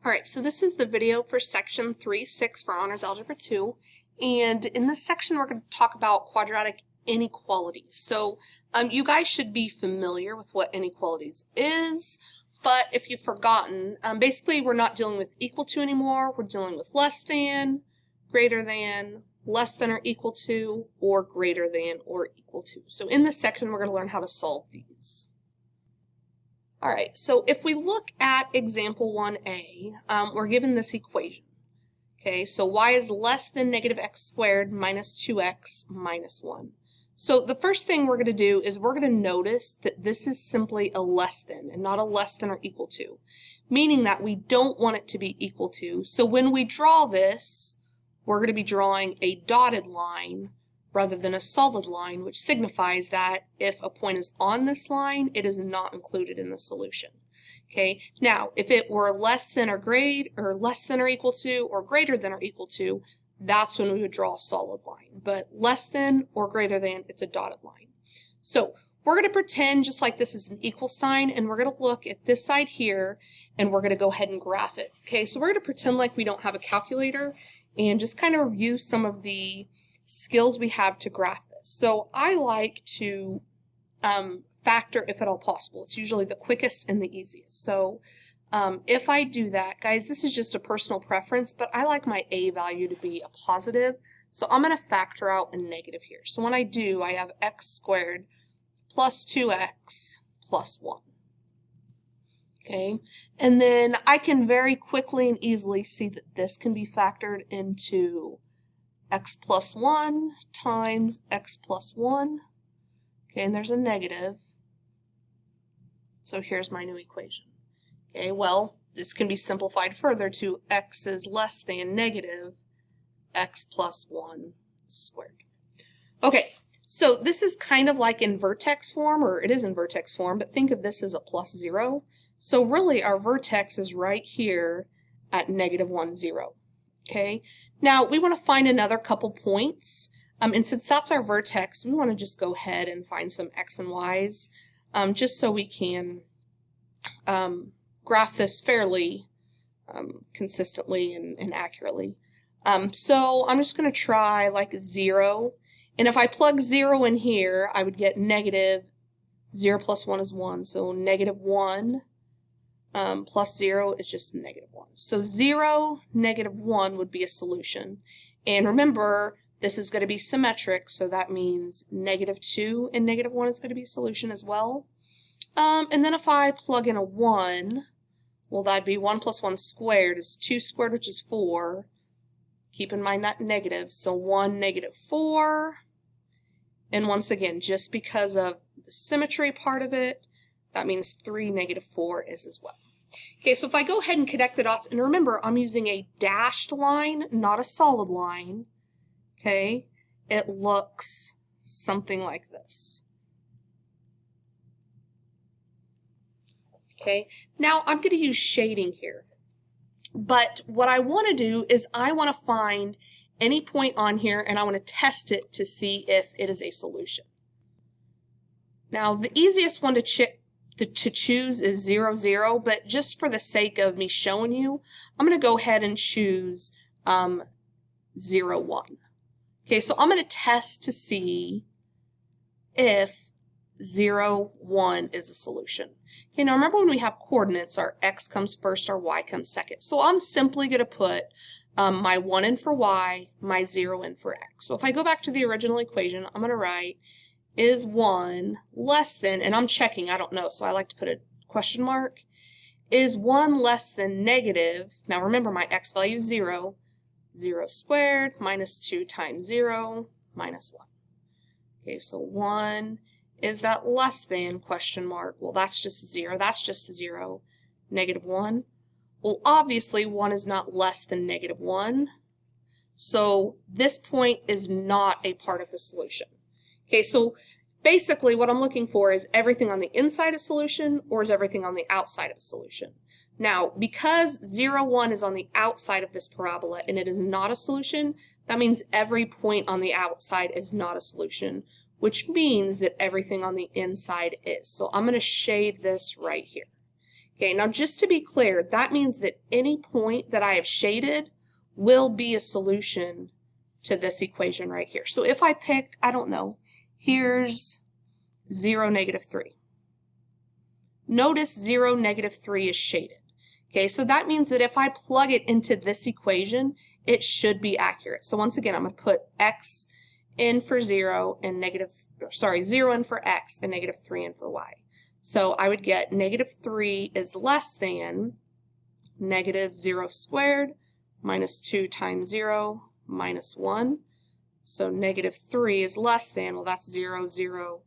Alright, so this is the video for section 3.6 for Honors Algebra 2, and in this section we're going to talk about quadratic inequalities. So you guys should be familiar with what inequalities is, but if you've forgotten, basically we're not dealing with equal to anymore, we're dealing with less than, greater than, less than or equal to, or greater than or equal to. So in this section we're going to learn how to solve these. Alright, so if we look at example 1a, we're given this equation. Okay, so y is less than negative x squared minus 2x minus 1. So the first thing we're going to do is we're going to notice that this is simply a less than and not a less than or equal to, meaning that we don't want it to be equal to. So when we draw this, we're going to be drawing a dotted line rather than a solid line, which signifies that if a point is on this line, it is not included in the solution. Okay, now if it were less than or less than or equal to or greater than or equal to, that's when we would draw a solid line. But less than or greater than, it's a dotted line. So we're going to pretend just like this is an equal sign, and we're going to look at this side here, and we're going to go ahead and graph it. Okay, so we're going to pretend like we don't have a calculator and just kind of review some of the skills we have to graph this. So I like to factor if at all possible. It's usually the quickest and the easiest. So if I do that, guys, this is just a personal preference, but I like my a value to be a positive. So I'm going to factor out a negative here. So when I do, I have x squared plus 2x plus 1. Okay, and then I can very quickly and easily see that this can be factored into x plus 1 times x plus 1. Okay, and there's a negative. So here's my new equation. Okay, well, this can be simplified further to x is less than negative x plus 1 squared. Okay, so this is kind of like in vertex form, or it is in vertex form, but think of this as a plus 0. So really our vertex is right here at negative 1, 0. Okay, now we want to find another couple points, and since that's our vertex, we want to just go ahead and find some x and y's, just so we can graph this fairly consistently and accurately. So I'm just going to try like 0, and if I plug 0 in here, I would get negative 0 plus 1 is 1, so negative 1 plus 0 is just negative 1. So 0, negative 1 would be a solution. And remember, this is going to be symmetric, so that means negative 2 and negative 1 is going to be a solution as well. And then if I plug in a 1, well, that'd be 1 plus 1 squared is 2 squared, which is 4. Keep in mind that negative, so 1, negative 4. And once again, just because of the symmetry part of it, that means 3, negative 4 is as well. Okay, so if I go ahead and connect the dots, and remember, I'm using a dashed line, not a solid line, okay, it looks something like this. Okay, now I'm going to use shading here, but what I want to do is I want to find any point on here, and I want to test it to see if it is a solution. Now, the easiest one to choose is 0, 0, but just for the sake of me showing you, I'm going to go ahead and choose 0, 1. Okay, so I'm going to test to see if 0, 1 is a solution. Okay, now remember when we have coordinates, our x comes first, our y comes second. So I'm simply going to put my 1 in for y, my 0 in for x. So if I go back to the original equation, I'm going to write is 1 less than, and I'm checking, I don't know, so I like to put a question mark, is 1 less than negative, now remember my x value is 0, 0 squared minus 2 times 0 minus 1. Okay, so 1, is that less than question mark? Well, that's just 0, that's just 0, negative 1. Well, obviously 1 is not less than negative 1, so this point is not a part of the solution. Okay, so basically what I'm looking for is everything on the inside of a solution, or is everything on the outside of a solution. Now, because 0, 1 is on the outside of this parabola and it is not a solution, that means every point on the outside is not a solution, which means that everything on the inside is. So I'm going to shade this right here. Okay, now just to be clear, that means that any point that I have shaded will be a solution to this equation right here. So if I pick, I don't know, here's 0, -3. Notice 0, -3 is shaded. Okay, so that means that if I plug it into this equation, it should be accurate. So once again, I'm going to put x in for 0 and 0 in for x and -3 in for y. So I would get -3 is less than -0 squared minus 2 times 0 minus 1. So -3 is less than, well, that's 0, 0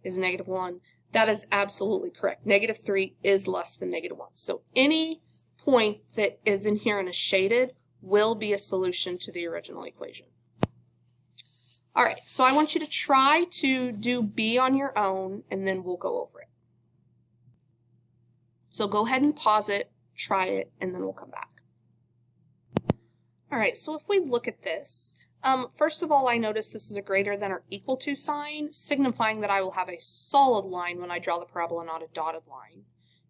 is -1. That is absolutely correct. -3 is less than -1. So any point that is in here and is shaded will be a solution to the original equation. All right, so I want you to try to do B on your own, and then we'll go over it. So go ahead and pause it, try it, and then we'll come back. All right, so if we look at this, first of all, I notice this is a greater than or equal to sign, signifying that I will have a solid line when I draw the parabola, not a dotted line.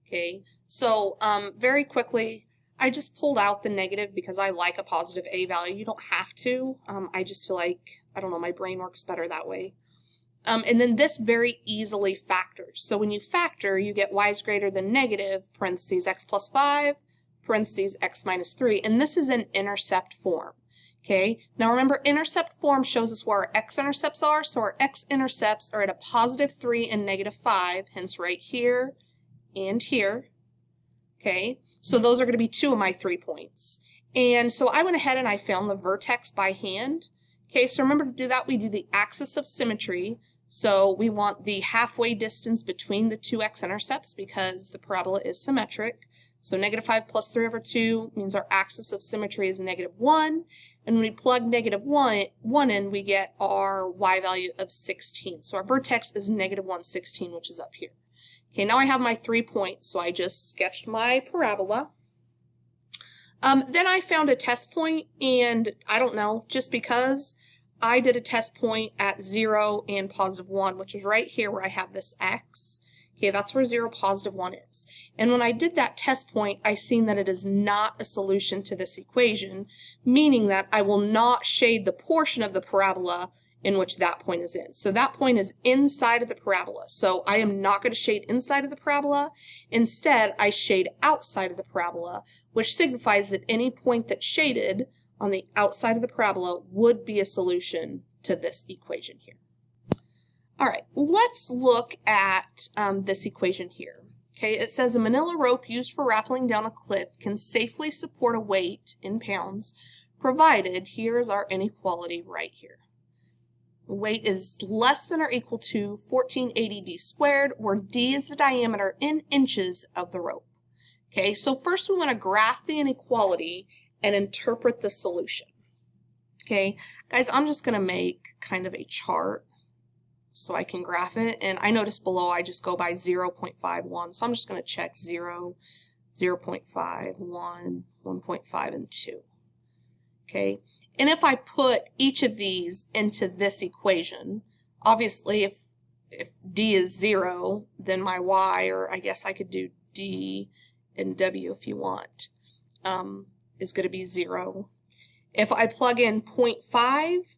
Okay, so very quickly, I just pulled out the negative because I like a positive a value. You don't have to. I just feel like, I don't know, my brain works better that way. And then this very easily factors. So when you factor, you get y is greater than negative, parentheses x plus 5, parentheses x minus 3. And this is in intercept form. Okay, now remember, intercept form shows us where our x-intercepts are. So our x-intercepts are at a positive 3 and -5, hence right here and here. Okay, so those are going to be 2 of my 3 points. And so I went ahead and I found the vertex by hand. Okay, so remember to do that, we do the axis of symmetry. So we want the halfway distance between the two x-intercepts because the parabola is symmetric. So -5 plus 3 over 2 means our axis of symmetry is -1. And when we plug -1 in, we get our y value of 16. So our vertex is -116, which is up here. Okay, now I have my 3 points, so I just sketched my parabola. Then I found a test point, and I don't know, just because I did a test point at 0 and +1, which is right here where I have this x. Okay, that's where 0, +1 is. And when I did that test point, I seen that it is not a solution to this equation, meaning that I will not shade the portion of the parabola in which that point is in. So that point is inside of the parabola. So I am not going to shade inside of the parabola. Instead, I shade outside of the parabola, which signifies that any point that's shaded on the outside of the parabola would be a solution to this equation here. All right, let's look at this equation here. Okay, it says a manila rope used for rappelling down a cliff can safely support a weight in pounds, provided, here's our inequality right here. The weight is less than or equal to 1480 d squared, where d is the diameter in inches of the rope. Okay, so first we want to graph the inequality and interpret the solution. Okay, guys, I'm just going to make kind of a chart so I can graph it. And I notice below I just go by 0.51. So I'm just going to check 0, 0.5, 1, 1.5, and 2. Okay, and if I put each of these into this equation, obviously if d is 0, then my y, or I guess I could do d and w if you want, is going to be 0. If I plug in 0.5,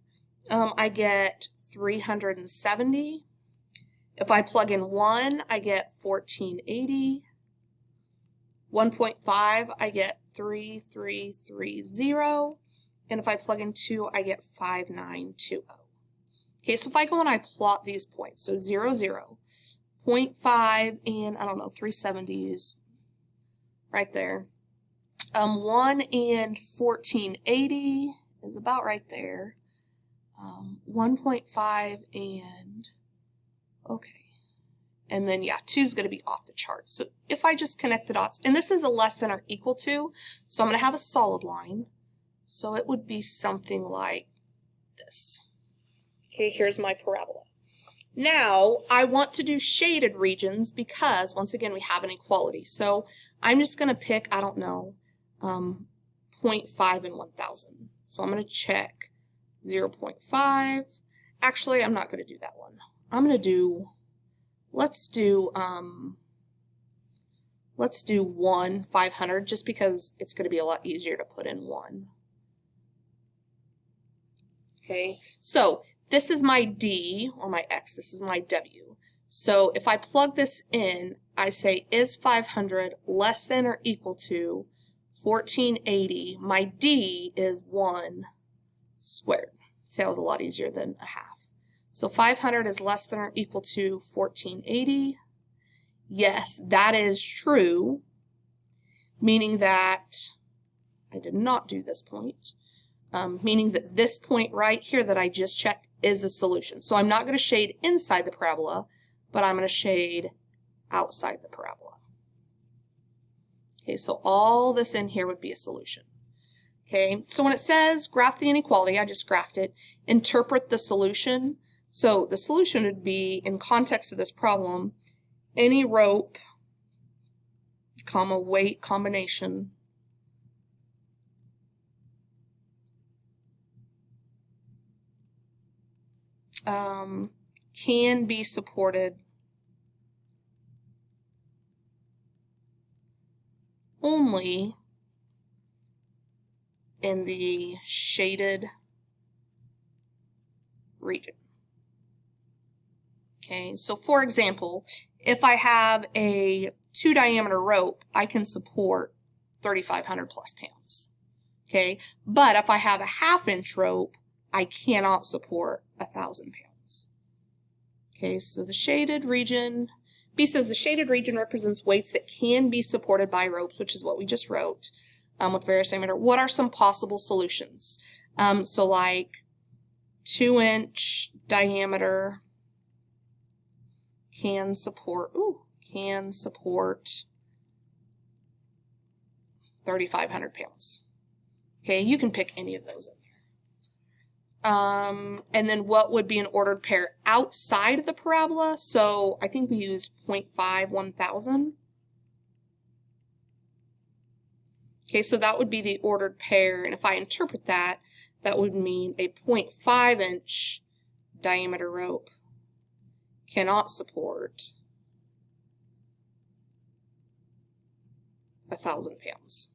I get 370. If I plug in 1, I get 1480. 1.5, I get 3330. And if I plug in 2, I get 5920. Okay, so if I go and I plot these points, so 0, 0, 0.5, and I don't know, 370 is right there. 1 and 1480 is about right there. 1.5 and, okay. And then, yeah, 2 is going to be off the chart. So if I just connect the dots, and this is a less than or equal to, so I'm going to have a solid line. So it would be something like this. Okay, here's my parabola. Now, I want to do shaded regions because, once again, we have an equality. So I'm just going to pick, I don't know, 0.5 and 1,000. So I'm going to check 0.5. Actually, I'm not going to do that one. I'm going to do, let's do let's do 1, 500, just because it's going to be a lot easier to put in 1. Okay, so this is my D, or my X, this is my W. So if I plug this in, I say, is 500 less than or equal to 1480? My D is 1 squared. See, that was a lot easier than a half. So 500 is less than or equal to 1480. Yes, that is true, meaning that I did not do this point, meaning that this point right here that I just checked is a solution. So I'm not going to shade inside the parabola, but I'm going to shade outside the parabola. Okay, so all this in here would be a solution. Okay, so when it says graph the inequality, I just graphed it, interpret the solution. So the solution would be, in context of this problem, any rope, comma, weight combination can be supported only in the shaded region. Okay, so for example, if I have a 2 diameter rope, I can support 3,500 plus pounds. Okay, but if I have a 1/2 inch rope, I cannot support 1,000 pounds. Okay, so the shaded region, B says the shaded region represents weights that can be supported by ropes, which is what we just wrote, with various diameter. What are some possible solutions? So like 2-inch diameter can support 3,500 pounds. Okay, you can pick any of those in there. And then what would be an ordered pair outside of the parabola? So I think we used 0.5, 1,000. Okay, so that would be the ordered pair, and if I interpret that, that would mean a 0.5 inch diameter rope cannot support 1,000 pounds.